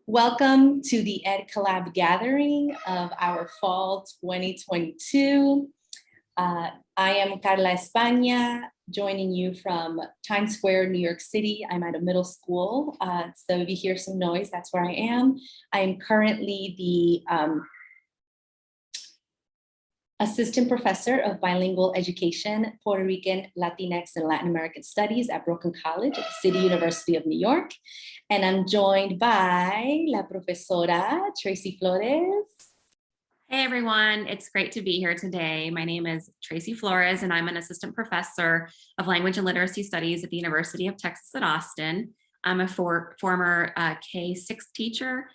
Welcome to the Ed Collab gathering of our fall 2022. I am Carla, España, joining you from Times Square, New York City. I'm at a middle school, so if you hear some noise, that's where I am. I am currently the Assistant Professor of Bilingual Education, Puerto Rican, Latinx, and Latin American Studies at Brooklyn College at the City University of New York. And I'm joined by La Profesora, Tracey Flores. Hey everyone, it's great to be here today. My name is Tracey Flores, and I'm an Assistant Professor of Language and Literacy Studies at the University of Texas at Austin. I'm a former K-6 teacher,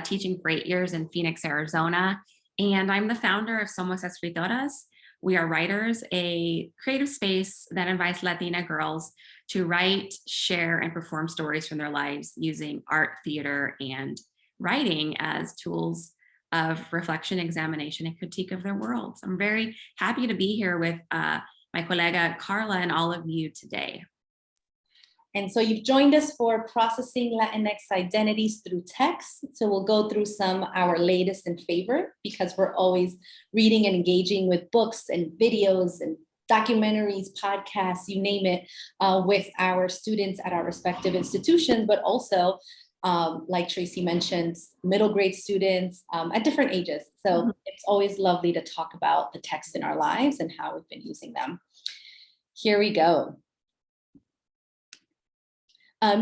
teaching for 8 years in Phoenix, Arizona. And I'm the founder of Somos Escritoras. We are writers, a creative space that invites Latina girls to write, share, and perform stories from their lives using art, theater, and writing as tools of reflection, examination, and critique of their worlds. I'm very happy to be here with my colega Carla and all of you today. And so you've joined us for Processing Latinx Identities Through Text. So we'll go through our latest and favorite, because we're always reading and engaging with books and videos and documentaries, podcasts, you name it, with our students at our respective institutions, but also, like Tracey mentioned, middle grade students at different ages. So It's always lovely to talk about the text in our lives and how we've been using them. Here we go.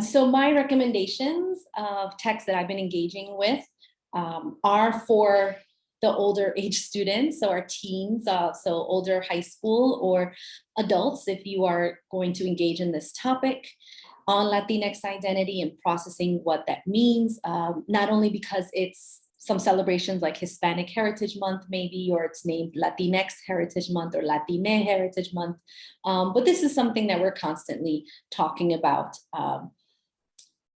So my recommendations of texts that I've been engaging with are for the older age students, so our teens, so older high school or adults, if you are going to engage in this topic on Latinx identity and processing what that means, not only because it's some celebrations like Hispanic Heritage Month, maybe, or it's named Latinx Heritage Month or Latine Heritage Month. But this is something that we're constantly talking about.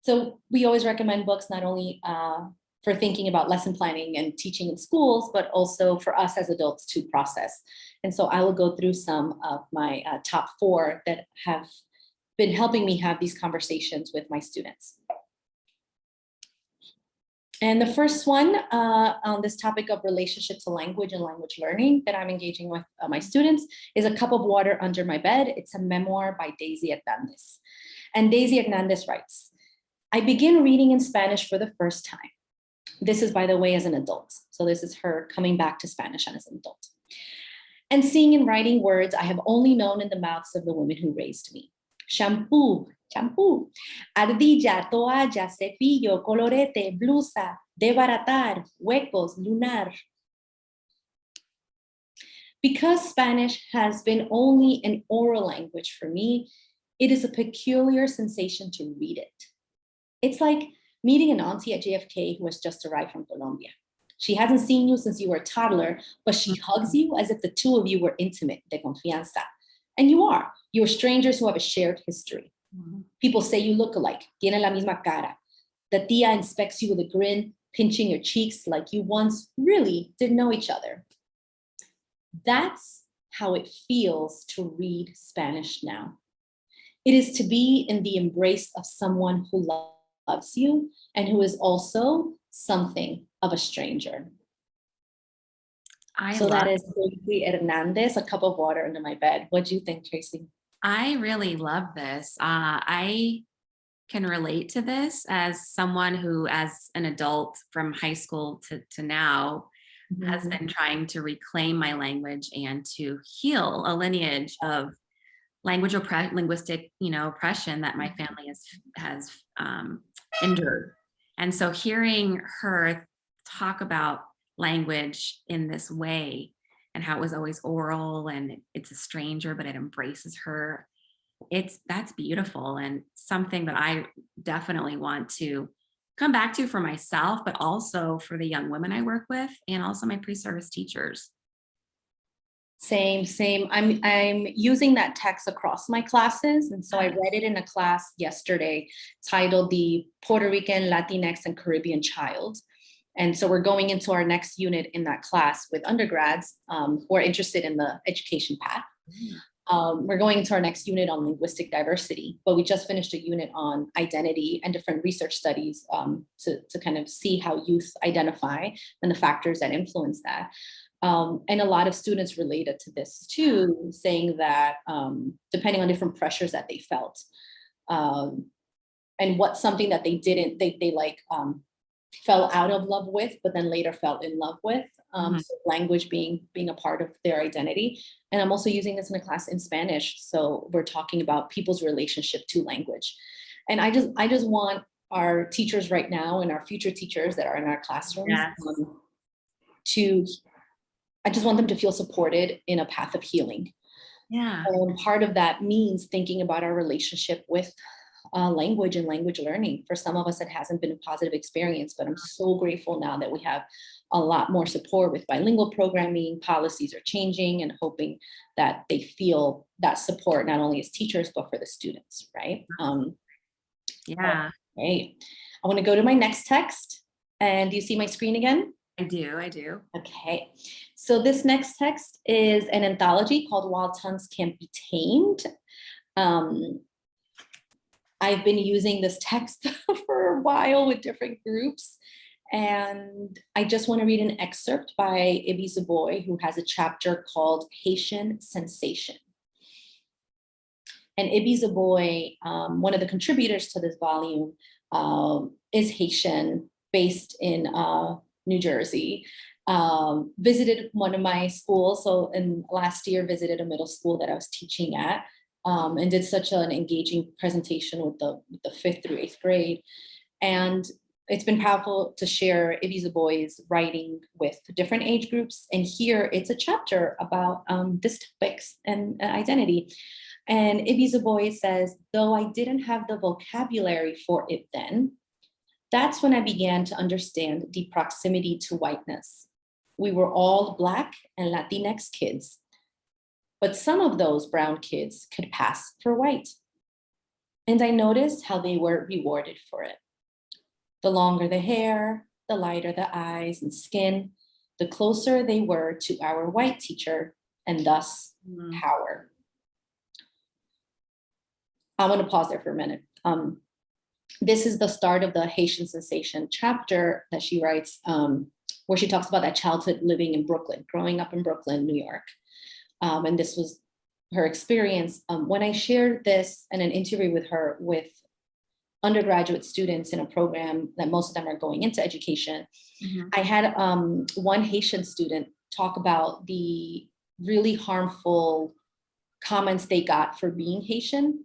So we always recommend books, not only for thinking about lesson planning and teaching in schools, but also for us as adults to process. And so I will go through some of my top 4 that have been helping me have these conversations with my students. And the first one on this topic of relationship to language and language learning that I'm engaging with my students is A Cup of Water Under My Bed. It's a memoir by Daisy Hernandez. And Daisy Hernandez writes, I begin reading in Spanish for the first time. This is, by the way, as an adult. So this is her coming back to Spanish as an adult. And seeing and writing words I have only known in the mouths of the women who raised me. Shampoo, champú, ardilla, toalla, cepillo, colorete, blusa, desbaratar, huecos, lunar. Because Spanish has been only an oral language for me, it is a peculiar sensation to read it. It's like meeting an auntie at JFK who has just arrived from Colombia. She hasn't seen you since you were a toddler, but she hugs you as if the two of you were intimate, de confianza. And you are. You're strangers who have a shared history. People say you look alike, tiene la misma cara. The tia inspects you with a grin, pinching your cheeks like you once really did know each other. That's how it feels to read Spanish now. It is to be in the embrace of someone who loves you and who is also something of a stranger. That is Daisy Hernandez, A Cup of Water Under My Bed. What do you think, Tracey? I really love this. I can relate to this as someone who, as an adult from high school to now, has been trying to reclaim my language and to heal a lineage of linguistic, oppression that my family has endured. And so hearing her talk about language in this way and how it was always oral and it's a stranger, but it embraces her, that's beautiful and something that I definitely want to come back to for myself, but also for the young women I work with and also my pre-service teachers. Same. I'm using that text across my classes. And so I read it in a class yesterday titled The Puerto Rican, Latinx, and Caribbean Child. And so we're going into our next unit in that class with undergrads who are interested in the education path. We're going into our next unit on linguistic diversity, but we just finished a unit on identity and different research studies to kind of see how youth identify and the factors that influence that. And a lot of students related to this too, saying that depending on different pressures that they felt, and what's something that they fell out of love with, but then later fell in love with. So language being a part of their identity. And I'm also using this in a class in Spanish. So we're talking about people's relationship to language. And I just want our teachers right now and our future teachers that are in our classrooms I just want them to feel supported in a path of healing. Yeah. And part of that means thinking about our relationship with language and language learning. For some of us, it hasn't been a positive experience, but I'm so grateful now that we have a lot more support with bilingual programming. Policies are changing and hoping that they feel that support, not only as teachers, but for the students, right? Yeah. Okay. I want to go to my next text. And do you see my screen again? I do. Okay. So this next text is an anthology called Wild Tongues Can't Be Tamed. I've been using this text for a while with different groups. And I just want to read an excerpt by Ibi Zeboy, who has a chapter called Haitian Sensation. And Ibi Zeboy, one of the contributors to this volume, is Haitian, based in New Jersey. Visited one of my schools. So in last year, visited a middle school that I was teaching at. And did such an engaging presentation with the 5th through 8th grade. And it's been powerful to share Ibi Zeboy's writing with different age groups. And here it's a chapter about this topics and identity. And Ibi Zeboy says, though I didn't have the vocabulary for it then, that's when I began to understand the proximity to whiteness. We were all Black and Latinx kids, but some of those brown kids could pass for white. And I noticed how they were rewarded for it. The longer the hair, the lighter the eyes and skin, the closer they were to our white teacher, and thus power. I want to pause there for a minute. This is the start of the Haitian Sensation chapter that she writes, where she talks about that childhood living in Brooklyn, growing up in Brooklyn, New York. And this was her experience. When I shared this in an interview with her with undergraduate students in a program that most of them are going into education, I had one Haitian student talk about the really harmful comments they got for being Haitian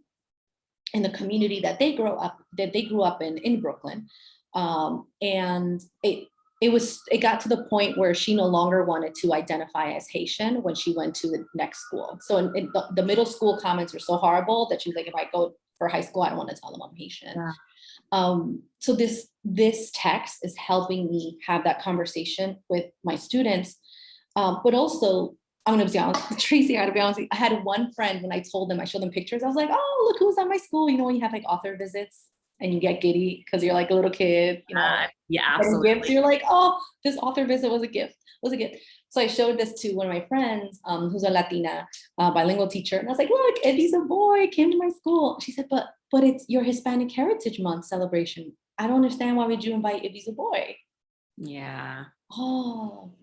in the community that they grew up in Brooklyn. And it got to the point where she no longer wanted to identify as Haitian when she went to the next school. So in the middle school comments were so horrible that she was like, if I go for high school, I don't want to tell them I'm Haitian. Yeah. So this text is helping me have that conversation with my students. But also, I'm gonna be honest, Tracey, I had one friend, when I told them, I showed them pictures, I was like, oh, look who's at my school. You know, when you have like author visits and you get giddy because you're like a little kid, you know. Yeah, absolutely. Gifts, you're like, oh, this author visit was a gift. So I showed this to one of my friends, who's a Latina bilingual teacher, and I was like, look, Ibi Zeboy came to my school. She said, but it's your Hispanic Heritage Month celebration. I don't understand, why would you invite Ibi Zeboy? Yeah. Oh,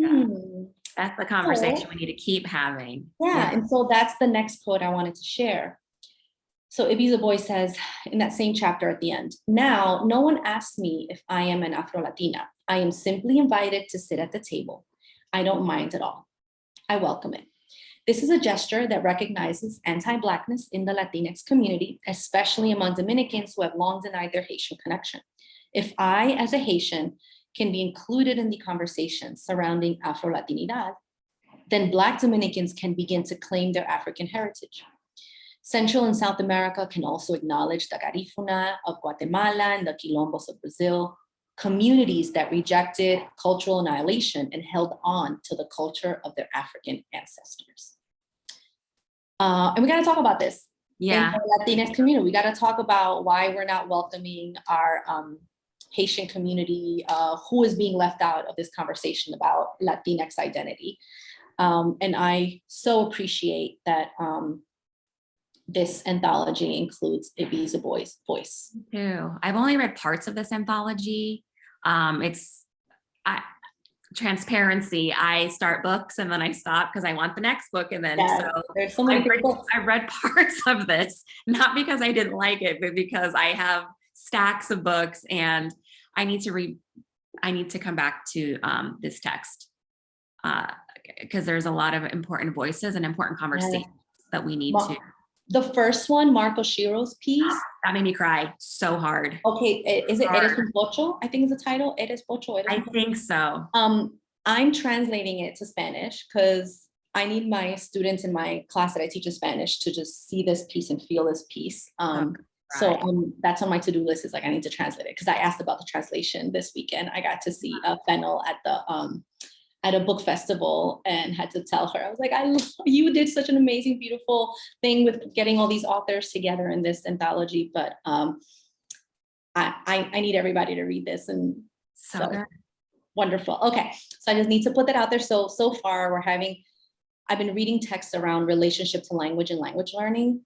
That's the conversation we need to keep having. Yeah, and so that's the next quote I wanted to share. So Ibi Zeboy says in that same chapter at the end, now, no one asks me if I am an Afro-Latina. I am simply invited to sit at the table. I don't mind at all. I welcome it. This is a gesture that recognizes anti-Blackness in the Latinx community, especially among Dominicans who have long denied their Haitian connection. If I, as a Haitian, can be included in the conversation surrounding Afro-Latinidad, then Black Dominicans can begin to claim their African heritage. Central and South America can also acknowledge the Garifuna of Guatemala and the Quilombos of Brazil, communities that rejected cultural annihilation and held on to the culture of their African ancestors. And we gotta talk about this. Yeah. In the Latinx community, we gotta talk about why we're not welcoming our Haitian community, who is being left out of this conversation about Latinx identity. And I so appreciate that this anthology includes a Visa Boy's voice. Too. I've only read parts of this anthology. Transparency. I start books and then I stop because I want the next book. And then there's so many great books. I read parts of this, not because I didn't like it, but because I have stacks of books and I need to come back to this text because there's a lot of important voices and important conversations that we need to. The first one, Marco Shiro's piece. That made me cry so hard. Okay, is it Eres un Pocho? I think is the title. Eres Pocho. I think so. I'm translating it to Spanish because I need my students in my class that I teach in Spanish to just see this piece and feel this piece. So that's on my to-do list, is like I need to translate it because I asked about the translation this weekend. I got to see Fennel at a book festival and had to tell her, I was like, you did such an amazing, beautiful thing with getting all these authors together in this anthology, but I need everybody to read this. And so good. Wonderful. Okay, so I just need to put that out there. So far I've been reading texts around relationship to language and language learning,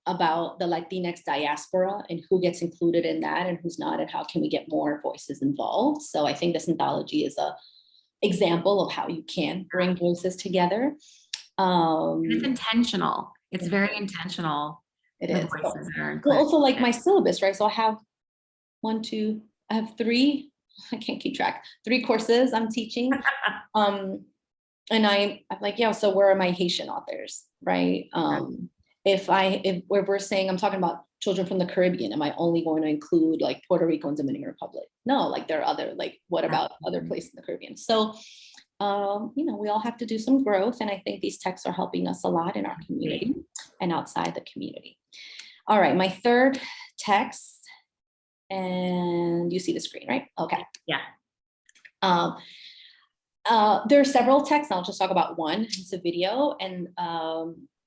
about the Latinx diaspora and who gets included in that and who's not, and how can we get more voices involved. So I think this anthology is a example of how you can bring voices together. It's intentional. It's very intentional. It is. Well, also like my syllabus, right? So I have I have three, I can't keep track, 3 courses I'm teaching. And I'm like, yeah, so where are my Haitian authors, right? If we're saying I'm talking about children from the Caribbean, am I only going to include like Puerto Rico and Dominican Republic? No, like there are other, like what about other places in the Caribbean? So, we all have to do some growth. And I think these texts are helping us a lot in our community and outside the community. All right, my third text, and you see the screen, right? Okay. Yeah. There are several texts. I'll just talk about one. It's a video, and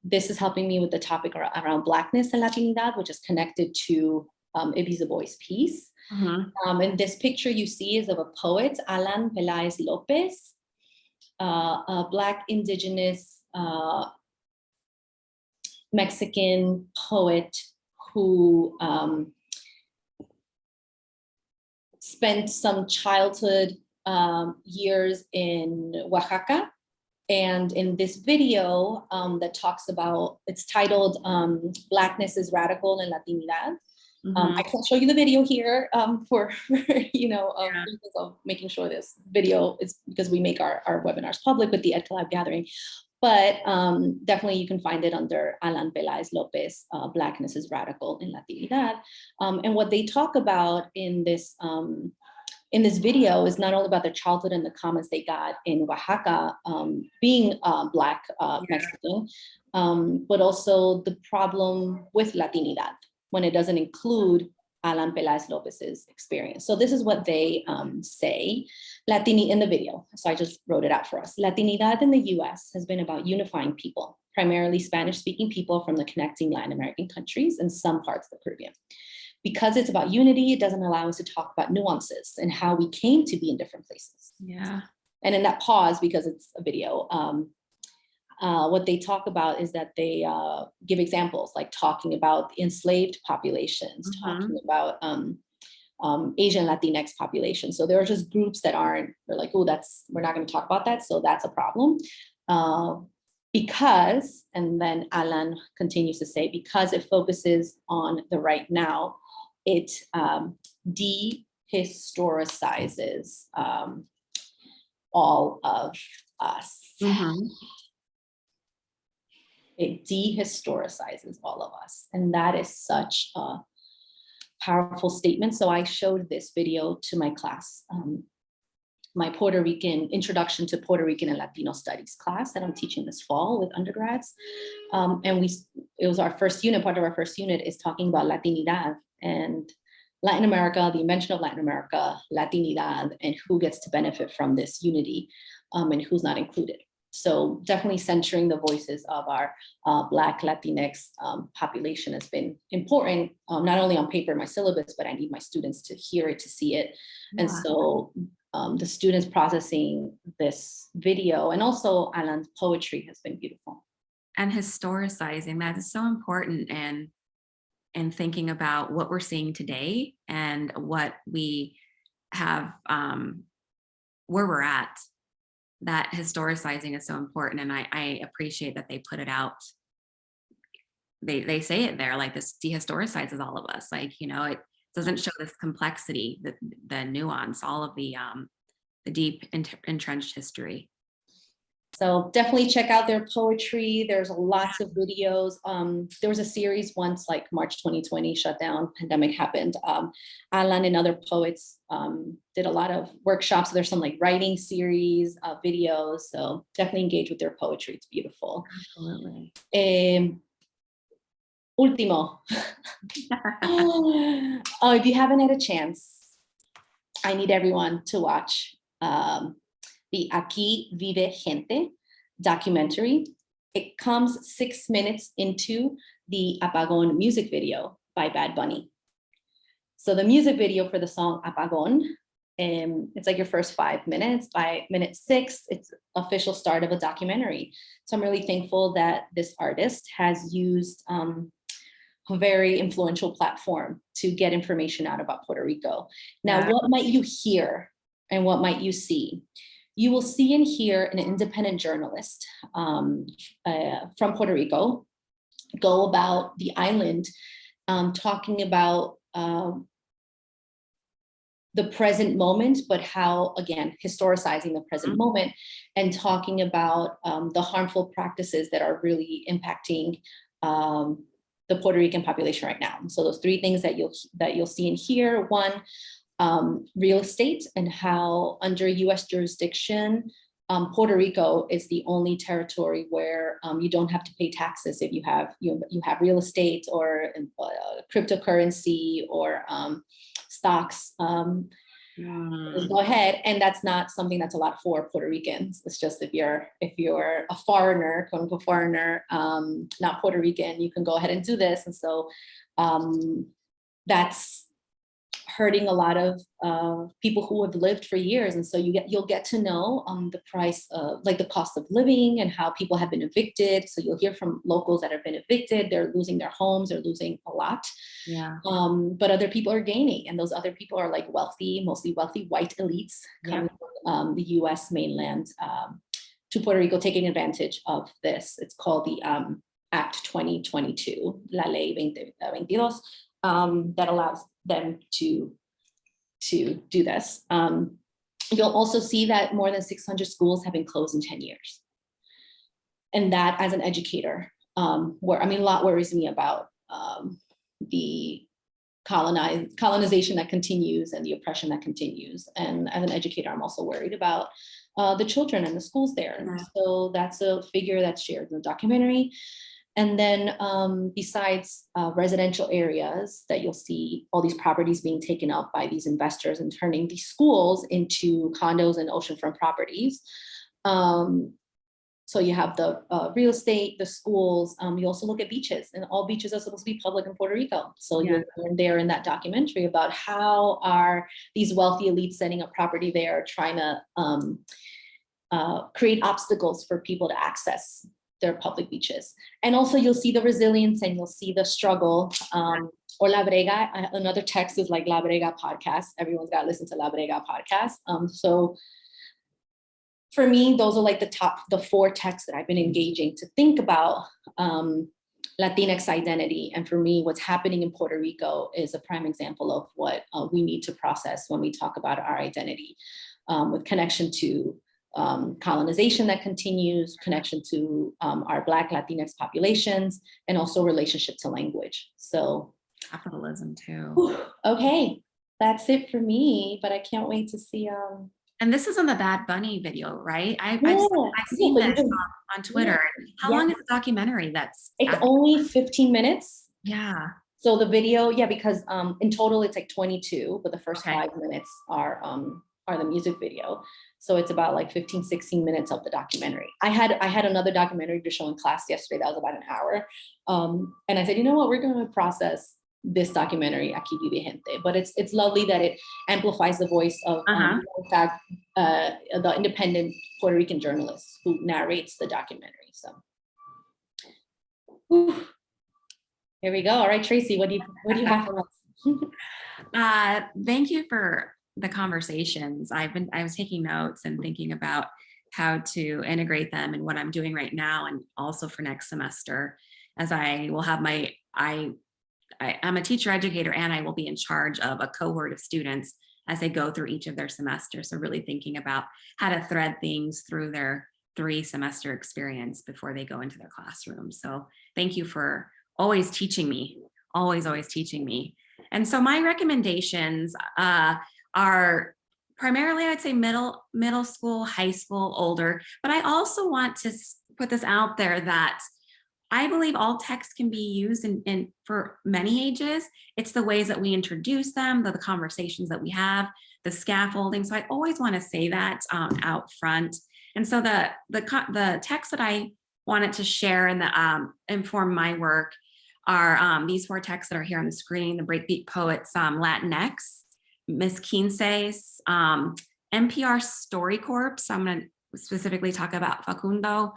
this is helping me with the topic around Blackness and Latinidad, which is connected to Ibiza Boy's piece. And this picture you see is of a poet, Alan Peláez Lopez, a Black indigenous Mexican poet who spent some childhood years in Oaxaca. And in this video that talks about, it's titled Blackness is Radical and Latinidad. I can't show you the video here for reasons of making sure this video is, because we make our webinars public with the Ed Collab gathering. But definitely you can find it under Alan Peláez Lopez, Blackness is Radical and Latinidad. And what they talk about in this video is not only about their childhood and the comments they got in Oaxaca, being Black Mexican, but also the problem with Latinidad when it doesn't include Alan Peláez Lopez's experience. So this is what they say in the video. So I just wrote it out for us. Latinidad in the US has been about unifying people, primarily Spanish-speaking people from the connecting Latin American countries and some parts of the Caribbean. Because it's about unity, it doesn't allow us to talk about nuances and how we came to be in different places. Yeah. And in that pause, because it's a video, what they talk about is that they give examples, like talking about enslaved populations, talking about Asian Latinx populations. So there are just groups that they're like, oh, we're not going to talk about that. So that's a problem. Because, and then Alan continues to say, because it focuses on the right now, it dehistoricizes all of us. It dehistoricizes all of us. And that is such a powerful statement. So I showed this video to my class, my Puerto Rican Introduction to Puerto Rican and Latino Studies class that I'm teaching this fall with undergrads. And it was our first unit. Part of our first unit is talking about Latinidad and Latin America, the invention of Latin America, Latinidad, and who gets to benefit from this unity and who's not included. So definitely centering the voices of our Black Latinx population has been important, not only on paper, my syllabus, but I need my students to hear it, to see it. Yeah. And so the students processing this video and also Alan's poetry has been beautiful. and historicizing, that is so important in thinking about what we're seeing today and what we have, where we're at. That historicizing is so important, and I appreciate that they put it out. They say it there, like, this dehistoricizes all of us, like, it doesn't show this complexity, the nuance, all of the deep entrenched history. So definitely check out their poetry. There's lots of videos. There was a series once, like March 2020, shut down, pandemic happened. Alan and other poets did a lot of workshops. There's some like writing series, videos. So definitely engage with their poetry. It's beautiful. Absolutely. Último. Oh, if you haven't had a chance, I need everyone to watch the Aquí Vive Gente documentary. It comes 6 minutes into the Apagón music video by Bad Bunny. So the music video for the song Apagón, it's like your first 5 minutes. By minute 6, it's official start of a documentary. So I'm really thankful that this artist has used a very influential platform to get information out about Puerto Rico. Now, what might you hear and what might you see? You will see and hear an independent journalist from Puerto Rico go about the island, talking about the present moment, but how, again, historicizing the present moment and talking about the harmful practices that are really impacting the Puerto Rican population right now. So those 3 things that you'll see and hear: one, real estate, and how under US jurisdiction, Puerto Rico is the only territory where you don't have to pay taxes if you have real estate or cryptocurrency or stocks. Go ahead, and that's not something that's a lot for Puerto Ricans. It's just if you're a foreigner, quote unquote foreigner, not Puerto Rican, you can go ahead and do this. And so that's hurting a lot of people who have lived for years. And so you'll get to know the price of, like, the cost of living and how people have been evicted. So you'll hear from locals that have been evicted. They're losing their homes, they're losing a lot. Yeah. But other people are gaining, and those other people are like wealthy, mostly wealthy white elites coming from the US mainland to Puerto Rico, taking advantage of this. It's called the Act 2022, La Ley 2022, that allows them to do this. You'll also see that more than 600 schools have been closed in 10 years. And that, as an educator, a lot worries me about the colonization that continues and the oppression that continues. And as an educator, I'm also worried about the children and the schools there. And so that's a figure that's shared in the documentary. And then besides residential areas, that you'll see all these properties being taken up by these investors and turning these schools into condos and oceanfront properties. So you have the real estate, the schools. You also look at beaches, and all beaches are supposed to be public in Puerto Rico. So you'll learn there in that documentary about how are these wealthy elites setting up property there, trying to create obstacles for people to access their public beaches. And also you'll see the resilience and you'll see the struggle. Or La Brega, another text is like La Brega podcast. Everyone's got to listen to La Brega podcast. So for me, those are like the 4 texts that I've been engaging to think about Latinx identity. And for me, what's happening in Puerto Rico is a prime example of what we need to process when we talk about our identity, with connection to colonization that continues, connection to our Black Latinx populations, and also relationship to language. So capitalism too. Okay, that's it for me, but I can't wait to see. And this is on the Bad Bunny video, right? I've seen this on Twitter. How long is the documentary? It's only 15 minutes. Yeah. So the video, because in total it's like 22, but the first 5 minutes are the music video. So it's about like 15, 16 minutes of the documentary. I had another documentary to show in class yesterday that was about an hour. And I said, you know what, we're going to process this documentary, Aquí Vive Gente. But it's lovely that it amplifies the voice of, in fact, the independent Puerto Rican journalist who narrates the documentary. So Whew. Here we go. All right, Tracey, what do you have for us? Thank you for the conversations. I was taking notes and thinking about how to integrate them in what I'm doing right now, and also for next semester, as I will have I'm a teacher educator, and I will be in charge of a cohort of students as they go through each of their semesters. So really thinking about how to thread things through their 3-semester experience before they go into their classroom. So thank you for always teaching me, always teaching me. And so my recommendations are primarily, I'd say middle school, high school, older, but I also want to put this out there that I believe all texts can be used in for many ages. It's the ways that we introduce them, the conversations that we have, the scaffolding. So I always want to say that out front. And so the text that I wanted to share and that inform my work are these 4 texts that are here on the screen: the Breakbeat Poets, Latinx, Miss Quince's, NPR Story Corps. I'm going to specifically talk about Facundo,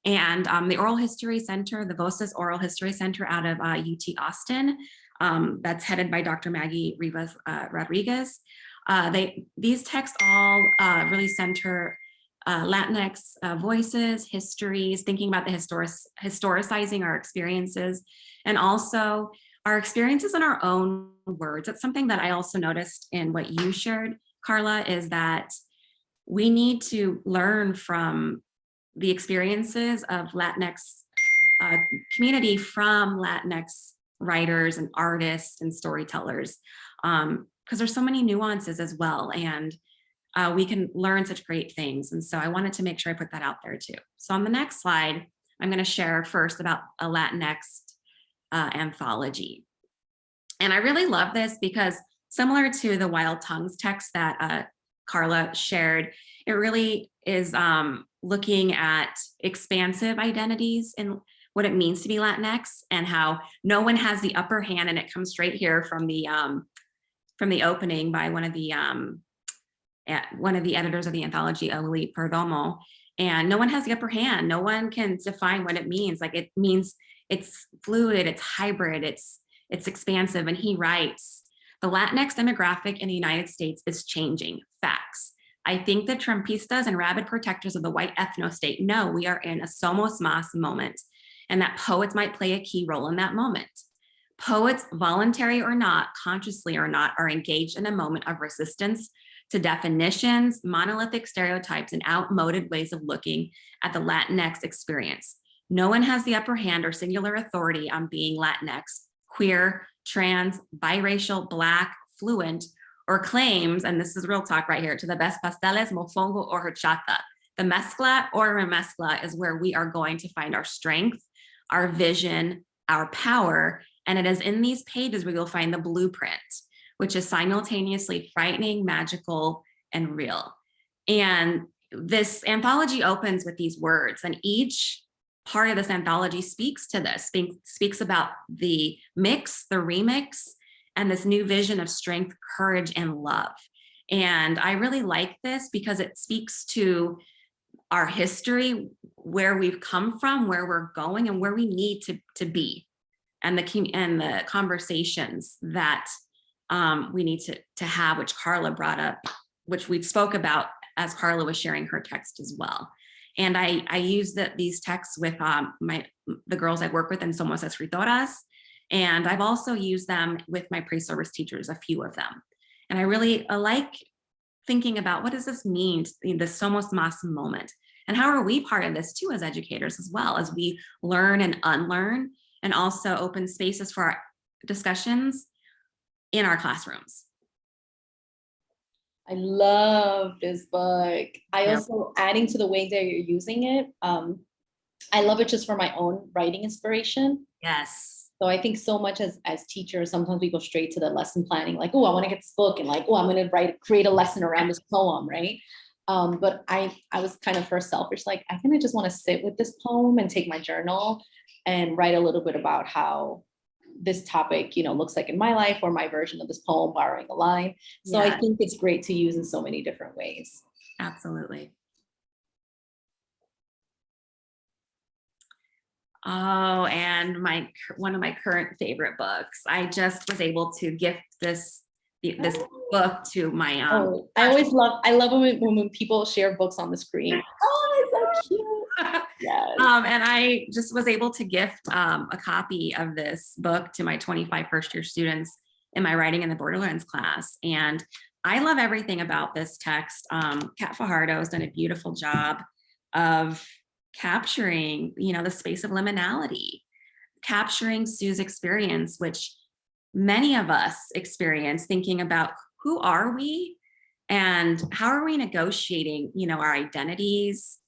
and the Oral History Center, the Voces Oral History Center out of UT Austin, that's headed by Dr. Maggie Rivas Rodriguez. These texts all really center Latinx voices, histories, thinking about the historicizing our experiences, and also our experiences in our own words. That's something that I also noticed in what you shared, Carla, is that we need to learn from the experiences of Latinx community, from Latinx writers and artists and storytellers, because there's so many nuances as well, and we can learn such great things. And so I wanted to make sure I put that out there too. So on the next slide, I'm going to share first about a Latinx anthology. And I really love this because, similar to the Wild Tongues text that Carla shared, it really is looking at expansive identities and what it means to be Latinx, and how no one has the upper hand. And it comes straight here from the opening by one of the editors of the anthology, Lily Perdomo. And no one has the upper hand. No one can define what it means. Like, it means it's fluid, it's hybrid, it's expansive. And he writes, the Latinx demographic in the United States is changing. Facts. I think the Trumpistas and rabid protectors of the white ethno-state know we are in a somos mas moment, and that poets might play a key role in that moment. Poets, voluntary or not, consciously or not, are engaged in a moment of resistance to definitions, monolithic stereotypes, and outmoded ways of looking at the Latinx experience. No one has the upper hand or singular authority on being Latinx, queer, trans, biracial, Black, fluent, or claims, and this is real talk right here, to the best pasteles, mofongo, or horchata. The mezcla or remezcla is where we are going to find our strength, our vision, our power, and it is in these pages where you'll find the blueprint, which is simultaneously frightening, magical, and real. And this anthology opens with these words, and each part of this anthology speaks to this, speaks about the mix, the remix, and this new vision of strength, courage, and love. And I really like this because it speaks to our history, where we've come from, where we're going, and where we need to be, and the conversations that we need to have, which Carla brought up, which we spoke about as Carla was sharing her text as well. And I use these texts with the girls I work with in Somos Escritoras, and I've also used them with my pre-service teachers, a few of them. And I really like thinking about, what does this mean, the Somos Mas moment? And how are we part of this too as educators, as well as we learn and unlearn, and also open spaces for our discussions in our classrooms. I love this book. Also, adding to the way that you're using it, I love it just for my own writing inspiration. Yes. So I think so much as teachers, sometimes we go straight to the lesson planning, like, oh, I want to get this book, and like, oh, I'm going to create a lesson around this poem, right? But I was kind of first selfish, like, I kind of just want to sit with this poem and take my journal and write a little bit about how this topic, looks like in my life, or my version of this poem, borrowing a line. So I think it's great to use in so many different ways. Absolutely. Oh, and one of my current favorite books. I just was able to gift this book to my Oh, I love when people share books on the screen. Oh, it's so cute. Yes. And I just was able to gift a copy of this book to my 25 first year students in my writing in the Borderlands class. And I love everything about this text. Kat Fajardo has done a beautiful job of capturing, the space of liminality, capturing Sue's experience, which many of us experience, thinking about who are we and how are we negotiating, our identities,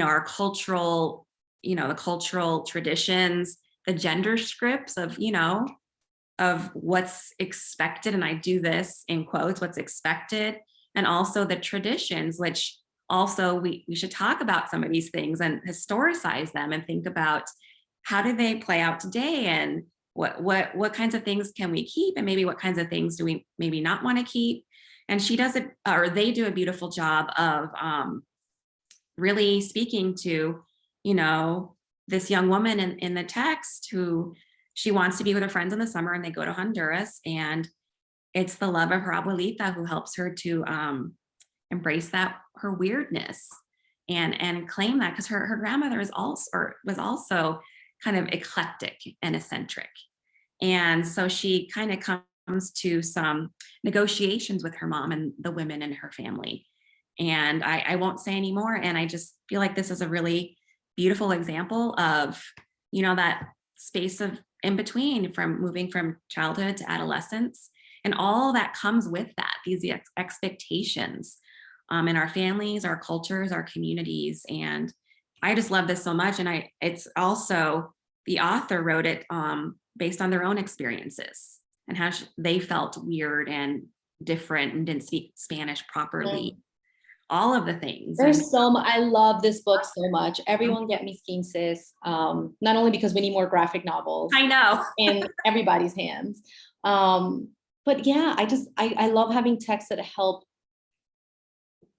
our cultural, the cultural traditions, the gender scripts of what's expected. And I do this in quotes, what's expected, and also the traditions, which also we should talk about some of these things and historicize them and think about how do they play out today, and what kinds of things can we keep, and maybe what kinds of things do we maybe not want to keep. And she does it, or they do a beautiful job of really speaking to, this young woman in the text who she wants to be with her friends in the summer, and they go to Honduras, and it's the love of her abuelita who helps her to embrace her weirdness and claim that, because her grandmother was also kind of eclectic and eccentric. And so she kind of comes to some negotiations with her mom and the women in her family. And I won't say any more. And I just feel like this is a really beautiful example of, that space of in between, from moving from childhood to adolescence, and all that comes with that, these expectations in our families, our cultures, our communities. And I just love this so much. And it's also, the author wrote it based on their own experiences and how they felt weird and different and didn't speak Spanish properly. All of the things. There's so much. I love this book so much. Everyone get me Scheme Sis. Not only because we need more graphic novels. I know. In everybody's hands. But yeah, I love having texts that help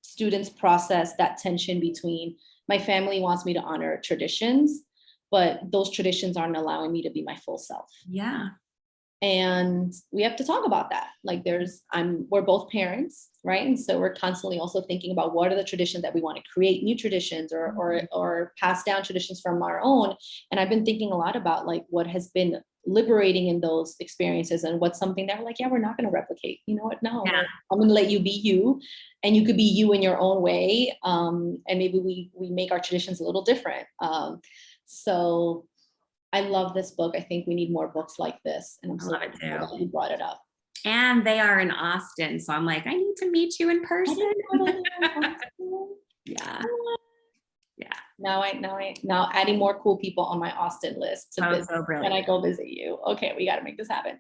students process that tension between, my family wants me to honor traditions, but those traditions aren't allowing me to be my full self. Yeah. And we have to talk about that. Like we're both parents, right? And so we're constantly also thinking about what are the traditions that we want to create, new traditions or pass down traditions from our own. And I've been thinking a lot about like what has been liberating in those experiences, and what's something that we're like, yeah, we're not going to replicate. You know what? No, yeah. I'm going to let you be you, and you could be you in your own way. And maybe we make our traditions a little different. So I love this book. I think we need more books like this. And I'm so glad that you brought it up. And they are in Austin. So I'm like, I need to meet you in person. Yeah. Yeah. Now adding more cool people on my Austin list to visit. So brilliant. When I go visit you. Okay, we got to make this happen.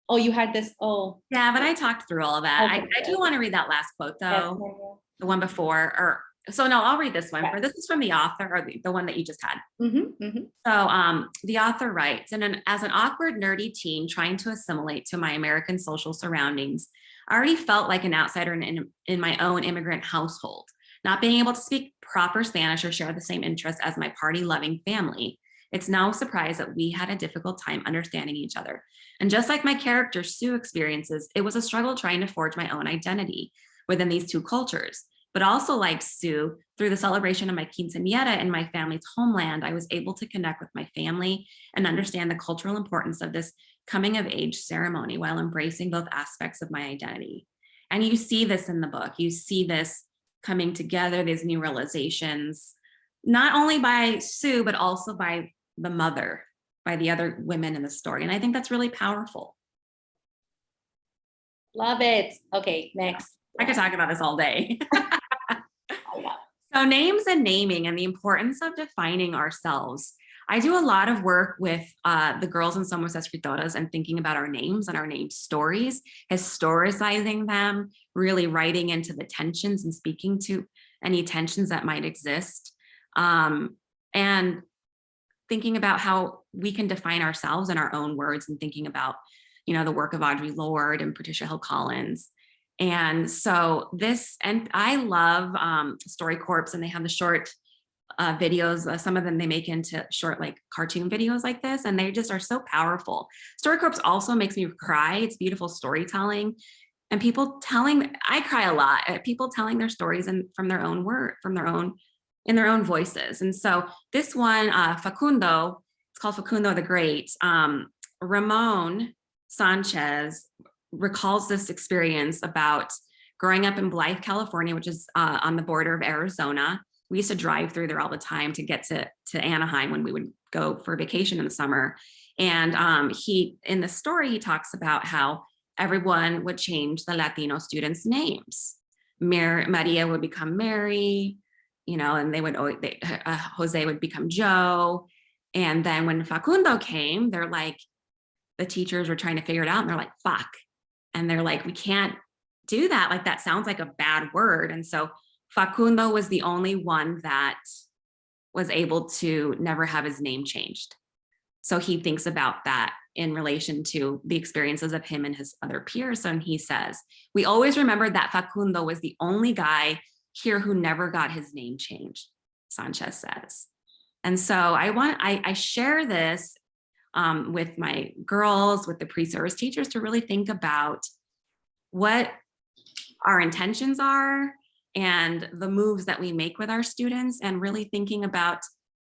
Oh, you had this. Oh. Yeah, but I talked through all of that. Okay, I do want to read that last quote though. Yes. The one before, so no, I'll read this one. Yes. This is from the author, or the one that you just had. Mm-hmm, mm-hmm. So the author writes, as an awkward, nerdy teen trying to assimilate to my American social surroundings, I already felt like an outsider in my own immigrant household, not being able to speak proper Spanish or share the same interests as my party-loving family. It's no surprise that we had a difficult time understanding each other. And just like my character Sue experiences, it was a struggle trying to forge my own identity within these two cultures. But also like Sue, through the celebration of my quinceañera in my family's homeland, I was able to connect with my family and understand the cultural importance of this coming of age ceremony while embracing both aspects of my identity. And you see this in the book. You see this coming together, these new realizations, not only by Sue, but also by the mother, by the other women in the story. And I think that's really powerful. Love it. Okay, next. I could talk about this all day. So names and naming and the importance of defining ourselves. I do a lot of work with the girls in Somos Escritoras and thinking about our names and our name stories, historicizing them, really writing into the tensions and speaking to any tensions that might exist. And thinking about how we can define ourselves in our own words, and thinking about, the work of Audre Lorde and Patricia Hill Collins. And so and I love StoryCorps, and they have the short videos. Some of them they make into short, like cartoon videos like this, and they just are so powerful. StoryCorps also makes me cry. It's beautiful storytelling, and people telling. I cry a lot at people telling their stories and from their own word, in their own voices. And so this one, Facundo, it's called Facundo the Great. Ramon Sanchez recalls this experience about growing up in Blythe, California, which is on the border of Arizona. We used to drive through there all the time to get to Anaheim when we would go for vacation in the summer. And in the story, he talks about how everyone would change the Latino students' names. Maria would become Mary, and Jose would become Joe. And then when Facundo came, they're like, the teachers were trying to figure it out, and they're like, fuck. And they're like, we can't do that. Like, that sounds like a bad word. And so Facundo was the only one that was able to never have his name changed. So he thinks about that in relation to the experiences of him and his other peers. And he says, we always remembered that Facundo was the only guy here who never got his name changed, Sanchez says. And so I share this with my girls, with the pre-service teachers, to really think about what our intentions are and the moves that we make with our students, and really thinking about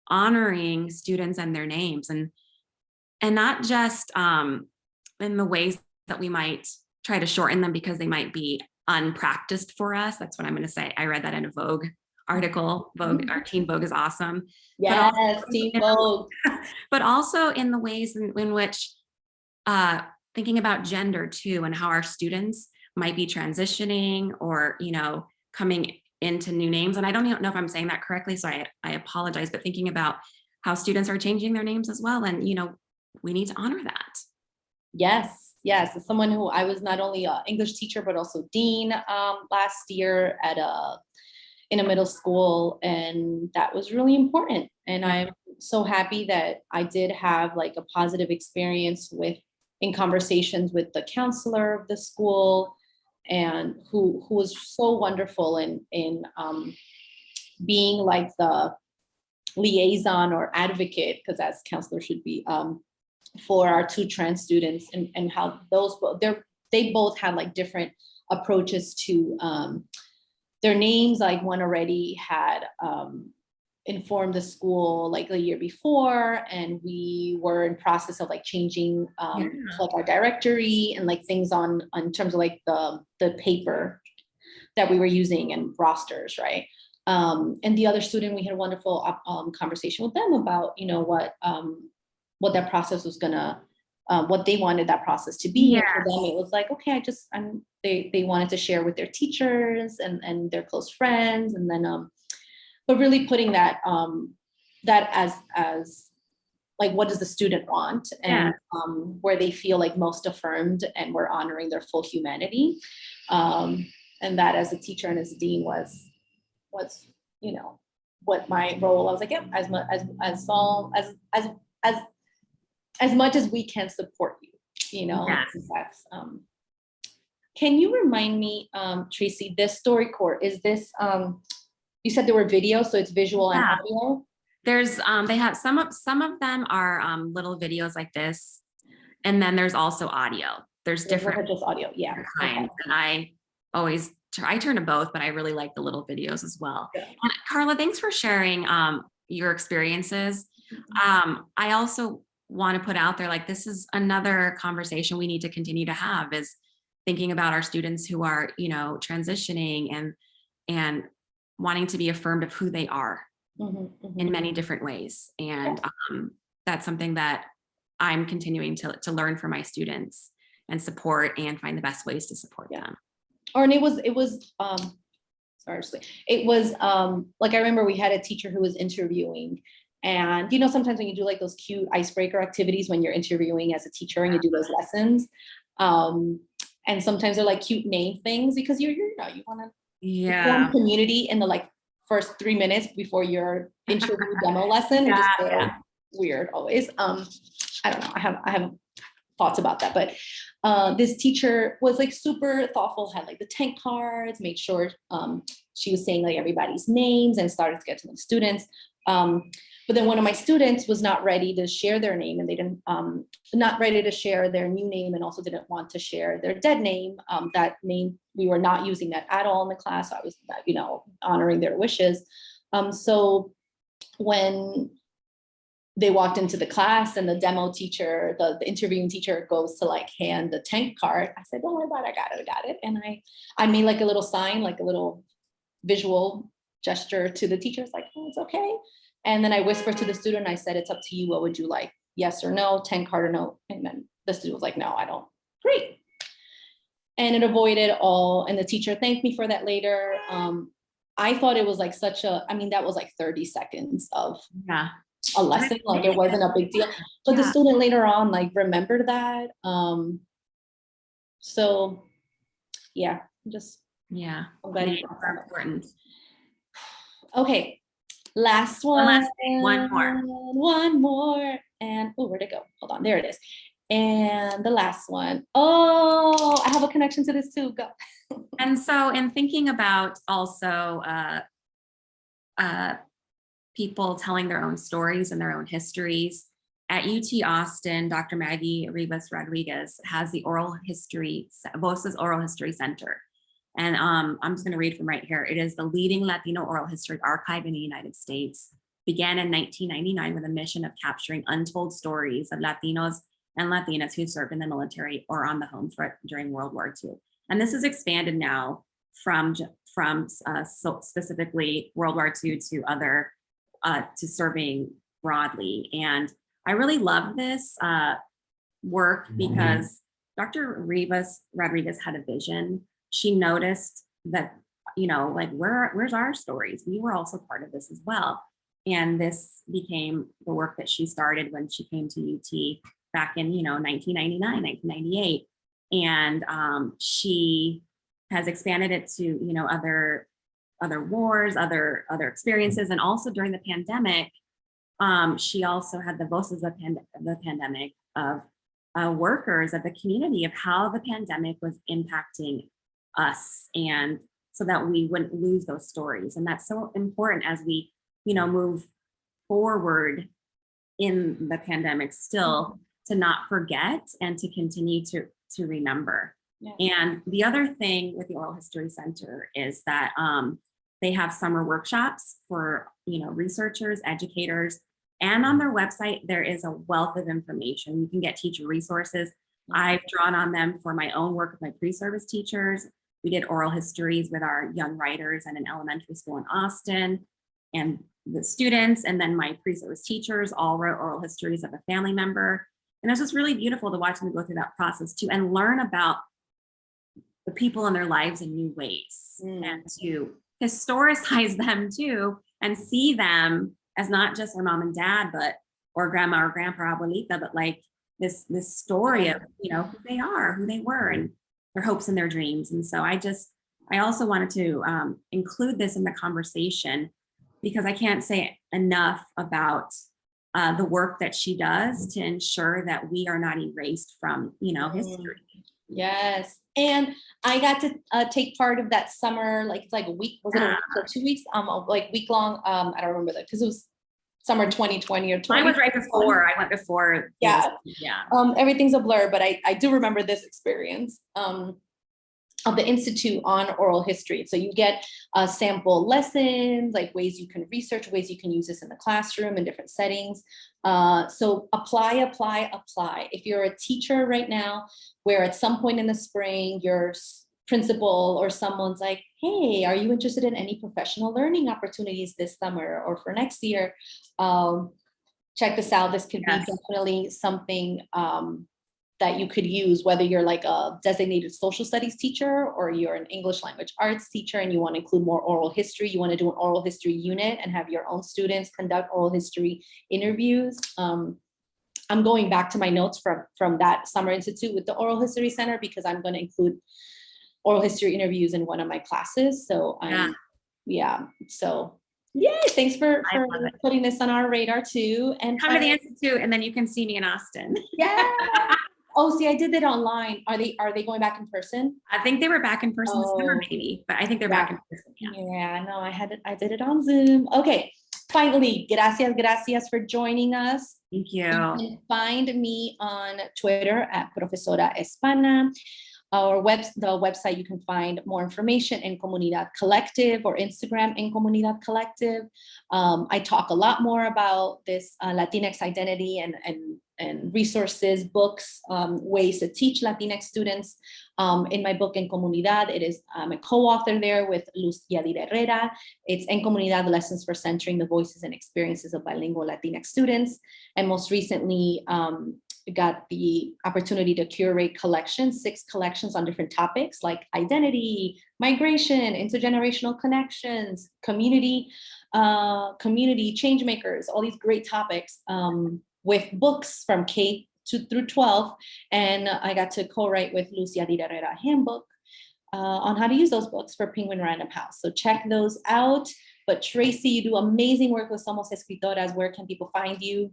honoring students and their names, and not just in the ways that we might try to shorten them because they might be unpracticed for us. That's what I'm going to say. I read that in a Vogue article. Vogue, our Teen Vogue is awesome. Yes, Teen Vogue. But also in the ways in which thinking about gender too, and how our students might be transitioning or, coming into new names. And I don't even know if I'm saying that correctly, so I apologize, but thinking about how students are changing their names as well. And, we need to honor that. Yes. As someone who, I was not only an English teacher, but also dean last year in a middle school. And that was really important. And I'm so happy that I did have like a positive experience in conversations with the counselor of the school, and who was so wonderful in being like the liaison or advocate, because as counselor should be, for our two trans students, and how they both had like different approaches to their names. Like one already had informed the school like a year before, and we were in process of like changing like our directory and like things on terms of like the paper that we were using and rosters, right? And the other student, we had a wonderful conversation with them about what that process was gonna what they wanted that process to be. Yes. And for them it was like, okay, they wanted to share with their teachers and their close friends, and then but really putting that as like, what does the student want, and where they feel like most affirmed, and we're honoring their full humanity. And that, as a teacher and as a dean, was what my role. I was like, yeah, as much as we can support you, Yes. that's can you remind me, Tracey, this StoryCorps, is this you said there were videos, so it's visual and audio? There's they have some of them are little videos like this, and then there's also audio. There's different just audio, yeah. kinds. Okay. And I turn to both, but I really like the little videos as well. Yeah. And Carla, thanks for sharing your experiences. I also want to put out there, like, this is another conversation we need to continue to have, is thinking about our students who are, transitioning and wanting to be affirmed of who they are in many different ways. And that's something that I'm continuing to learn from my students and support, and find the best ways to support them. And it was like, I remember we had a teacher who was interviewing, and sometimes when you do like those cute icebreaker activities when you're interviewing as a teacher and you do those lessons, and sometimes they're like cute name things, because you want to form community in the like first 3 minutes before your interview demo lesson. It's just weird always. I don't know. I have thoughts about that. But this teacher was like super thoughtful, had like the tank cards, made sure she was saying like everybody's names and started to get to know the students. But then one of my students was not ready to share their name, and they didn't, not ready to share their new name, and also didn't want to share their dead name. That name, we were not using that at all in the class. So I was, honoring their wishes. So when they walked into the class and the demo teacher, the interviewing teacher goes to like hand the tank card, I said, don't worry about it, I got it. And I made like a little sign, like a little visual gesture to the teachers, like, oh, it's okay. And then I whispered to the student, I said, it's up to you. What would you like? Yes or no, tank card or no? And then the student was like, no, I don't. Great. And it avoided all, and the teacher thanked me for that later. I thought it was like that was like 30 seconds of a lesson, like it wasn't a big deal. But the student later on like remembered that. So yeah, I'm glad you brought that important. Okay, last one. One more. And where'd it go? Hold on, there it is. And the last one. Oh, I have a connection to this too. Go. And so in thinking about also people telling their own stories and their own histories, at UT Austin, Dr. Maggie Rivas Rodriguez has the Voces Oral History Center. And I'm just going to read from right here. It is the leading Latino oral history archive in the United States. Began in 1999 with a mission of capturing untold stories of Latinos and Latinas who served in the military or on the home front during World War II. And this is expanded now from specifically World War II to other, to serving broadly. And I really love this work because Dr. Rivas Rodriguez had a vision. She noticed that, like, where's our stories? We were also part of this as well. And this became the work that she started when she came to UT back in, 1999, 1998. And she has expanded it to, other wars, other experiences. And also during the pandemic, she also had the voices of the pandemic of workers of the community, of how the pandemic was impacting us, and so that we wouldn't lose those stories. And that's so important as we, move forward in the pandemic still, to not forget and to continue to remember. Yeah. And the other thing with the Oral History Center is that they have summer workshops for, researchers, educators, and on their website, there is a wealth of information. You can get teacher resources. I've drawn on them for my own work with my pre-service teachers. We did oral histories with our young writers at an elementary school in Austin, and the students, and then my pre-service teachers all wrote oral histories of a family member. And it's just really beautiful to watch them go through that process too, and learn about the people in their lives in new ways, and to historicize them too, and see them as not just their mom and dad, or grandma or grandpa, abuelita, but like this story of, who they are, who they were, and their hopes and their dreams. And so I also wanted to include this in the conversation, because I can't say enough about the work that she does to ensure that we are not erased from, history. Yes. And I got to take part of that summer, like it's like a week, was it a week or 2 weeks? Like week long. I don't remember that because it was summer 2020 or 20. I was right before. I went before. Yeah. Everything's a blur, but I do remember this experience of the Institute on Oral History. So you get sample lessons, like ways you can research, ways you can use this in the classroom in different settings. So apply. If you're a teacher right now, where at some point in the spring, your principal or someone's like, hey, are you interested in any professional learning opportunities this summer or for next year? Check this out. This could be definitely something that you could use, whether you're like a designated social studies teacher or you're an English language arts teacher and you want to include more oral history. You want to do an oral history unit and have your own students conduct oral history interviews. I'm going back to my notes from that Summer Institute with the Oral History Center, because I'm going to include oral history interviews in one of my classes. So So yay, thanks for putting this on our radar too. And come to the Institute and then you can see me in Austin. Yeah. Oh, see, I did it online. Are they going back in person? I think they were back in person this summer, Oh, maybe, but I think they're yeah. back in person. Yeah. Yeah, no, I did it on Zoom. Okay. Finally, gracias for joining us. Thank You you. can find me on Twitter at Profesora Espana. The website, you can find more information in Comunidad Collective, or Instagram in Comunidad Collective. I talk a lot more about this Latinx identity and resources, books, ways to teach Latinx students. In my book, En Comunidad, I'm a co-author there with Luz Yadira Herrera. It's En Comunidad, Lessons for Centering the Voices and Experiences of Bilingual Latinx Students. And most recently, got the opportunity to curate 6 collections on different topics like identity, migration, intergenerational connections, community change makers, all these great topics, with books from K through 12. And I got to co-write with Luz Yadira Herrera a handbook on how to use those books for Penguin Random House. So check those out. But Tracey, you do amazing work with Somos Escritoras. Where can people find you?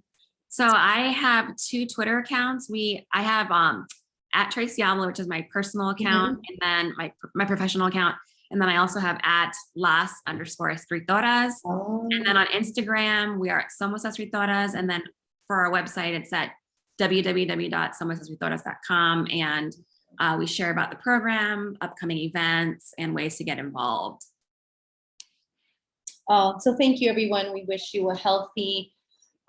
So I have 2 Twitter accounts. I have at Tracey, which is my personal account, and then my professional account. And then I also have at las_escritoras. Oh. And then on Instagram, we are at Somos Escritoras. And then for our website, it's at www.somosescritoras.com. And we share about the program, upcoming events, and ways to get involved. So thank you, everyone. We wish you a healthy,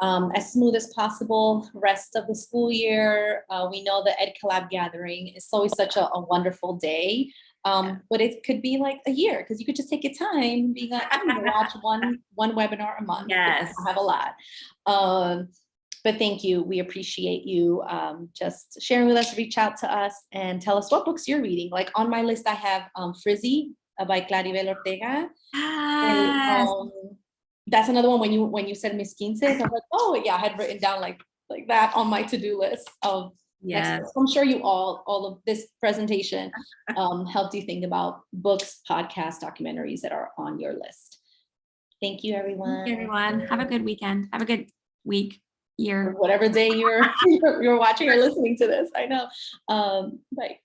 as smooth as possible rest of the school year. We know the Ed Collab gathering is always such a wonderful day, but it could be like a year, because you could just take your time, being like, I'm gonna watch one webinar a month. Yes. I have a lot. But thank you. We appreciate you just sharing with us. Reach out to us and tell us what books you're reading. Like on my list, I have Frizzy by Claribel Ortega. Yes. And, that's another one. When you said Miss Quinces, I was like, oh yeah, I had written down like that on my to-do list of next book. I'm sure you all of this presentation helped you think about books, podcasts, documentaries that are on your list. Thank you, everyone. Thank you, everyone. Have a good weekend. Have a good week, year. Or whatever day you're watching or listening to this. I know. Bye.